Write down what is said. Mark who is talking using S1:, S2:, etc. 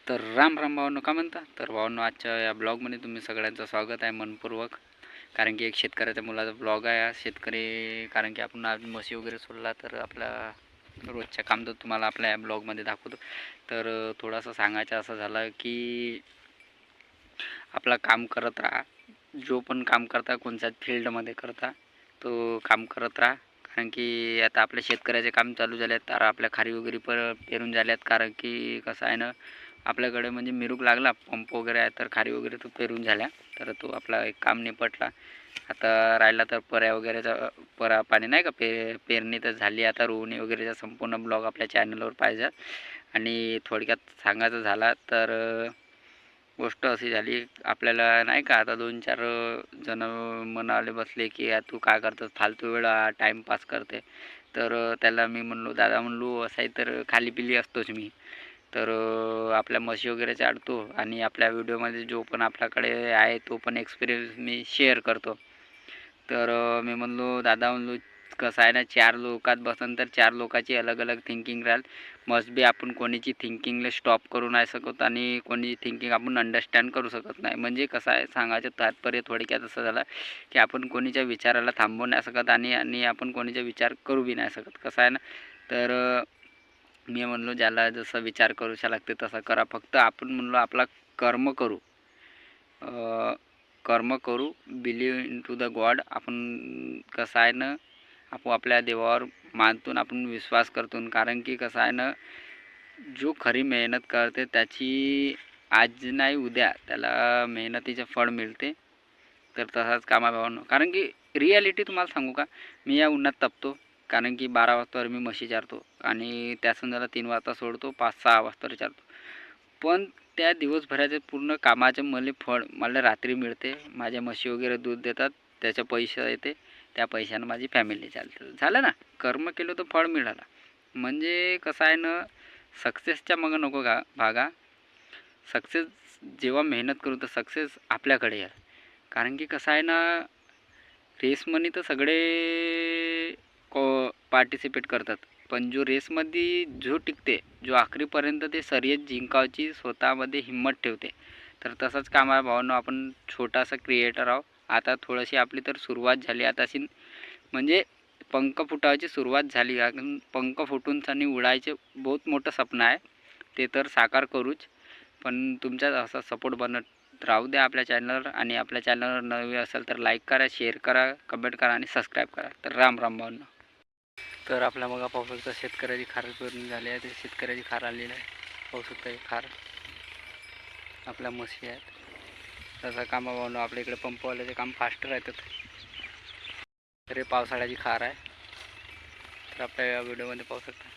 S1: तर राम राम भावांनो, का म्हणता? तर भावांनो, आजच्या या ब्लॉगमध्ये तुम्ही सगळ्यांचं स्वागत आहे मनपूर्वक. कारण की एक शेतकऱ्याच्या मुलाचा ब्लॉग आहे हा. शेतकरी, कारण की आपण आज म्हशी वगैरे सोडला तर आपला रोजच्या काम तर तुम्हाला आपल्या या ब्लॉगमध्ये दाखवतो. तर थोडंसं सांगायचं असं झालं की आपला काम करत राहा. जो पण काम करता, कोणत्याच फील्डमध्ये करता, तो काम करत राहा. कारण की आता आपल्या शेतकऱ्याचे काम चालू झाले आहेत, तर आपल्या खारी वगैरे पण पेरून झाल्यात. कारण की कसं आहे ना, आपल्याकडे म्हणजे मिरूक लागला, पंप वगैरे आहे, तर खारी वगैरे तो पेरून झाल्या, तर तो आपला एक काम निपटला. आता राहिला तर पर्या वगैरेचा, परा पाणी नाही का, पेरणी तर झाली. आता रोवणी वगैरेचा संपूर्ण ब्लॉग आपल्या चॅनलवर पाहिजे. आणि थोडक्यात सांगायचं झाला तर गोष्ट अशी झाली, आपल्याला नाही का, आता 2-4 जण म्हणाले बसले की तू काय करतोस, फालतू वेळ टाईमपास करते. तर त्याला मी म्हणलो, दादा म्हणलो, असं आहे तर खाली पिली असतोच मी. तर आपल्या म्हशी वगैरे चालतो आणि आपल्या व्हिडिओमध्ये जो पण आपल्याकडे आहे तो पण एक्सपिरियन्स मी शेअर करतो. तर मी म्हणलो, दादा म्हणलो, कसं आहे ना, 4 लोकात बसन तर 4 लोकांची अलग अलग थिंकिंग राहील. मस्ट बी आपण कोणीची थिंकिंगला स्टॉप करू नाही शकत आणि कोणी थिंकिंग आपण अंडरस्टँड करू शकत नाही. म्हणजे कसं आहे, सांगायचं तात्पर्य थोडक्यात असं झालं की आपण कोणीच्या विचाराला थांबवू नाही शकत आणि आणि आपण कोणीचा विचार करू बी नाही शकत. कसं आहे ना, तर मी म्हणलो, ज्याला जसं विचार करूशा लागते तसं करा. फक्त आपण म्हणलो आपला कर्म करू, कर्म करू, believe in to the god. आपण कसं आहे ना, आपण आपल्या देवावर मानतून आपण विश्वास करतो. कारण की कसं आहे ना, जो खरी मेहनत करते त्याची आज नाही उद्या त्याला मेहनतीचे फळ मिळते. तर तसाच कामा भावांनो, कारण की रिॲलिटी तुम्हाला सांगू का, मी या उन्हात तपतो. कारण की 12 वाजतावर मी म्हशी चारतो आणि त्या संध्याला 3 वाजता सोडतो, 5-6 वाजता चारतो. पण त्या दिवसभराचे पूर्ण कामाचे मला फळ मला रात्री मिळते. माझ्या म्हशी वगैरे दूध देतात, त्याचे पैसे येते, त्या पैशानं माझी फॅमिली चालते. झालं ना, कर्म केलं तर फळ मिळालं. म्हणजे कसं आहे ना, सक्सेसच्या मग नको का भागा. सक्सेस जेव्हा मेहनत करू तर सक्सेस आपल्याकडे याल. कारण की कसं आहे ना, रेसमध्ये तर सगळे पार्टिसिपेट करतात, पण जो रेसमध्ये जो टिकते, जो आखरीपर्यंत ते शर्यत जिंकायची स्वतःमध्ये हिंमत ठेवते. तर तसंच काम आहे भावांनो, आपण छोटासा क्रिएटर आहोत. आता थोडीशी आपली तर सुरुवात झाली. आता म्हणजे पंख फुटायची सुरुवात झाली. पंख फुटून आणि उडायचे बहुत मोठं स्वप्न आहे, ते तर साकार करूच. पण तुमचा असा सपोर्ट बनत राहू द्या आपल्या चॅनलवर. आणि आपल्या चॅनलवर नवी असेल तर लाईक करा, शेअर करा, कमेंट करा आणि सबस्क्राईब करा. तर राम राम भावांनो. तर आपल्या मग पाहू शकता शेतकऱ्याची खार पेरणी झाली आहे. ते शेतकऱ्याची खार आलेली आहे, पाहू शकता. ही खार आपल्या म्हशी आहेत. तसं कामा भावांनो, आपल्या इकडे पंपवाल्याचे काम फास्ट राहतात. तर हे पावसाळ्याची खार आहे. तर आपल्या या व्हिडिओमध्ये पाहू शकता.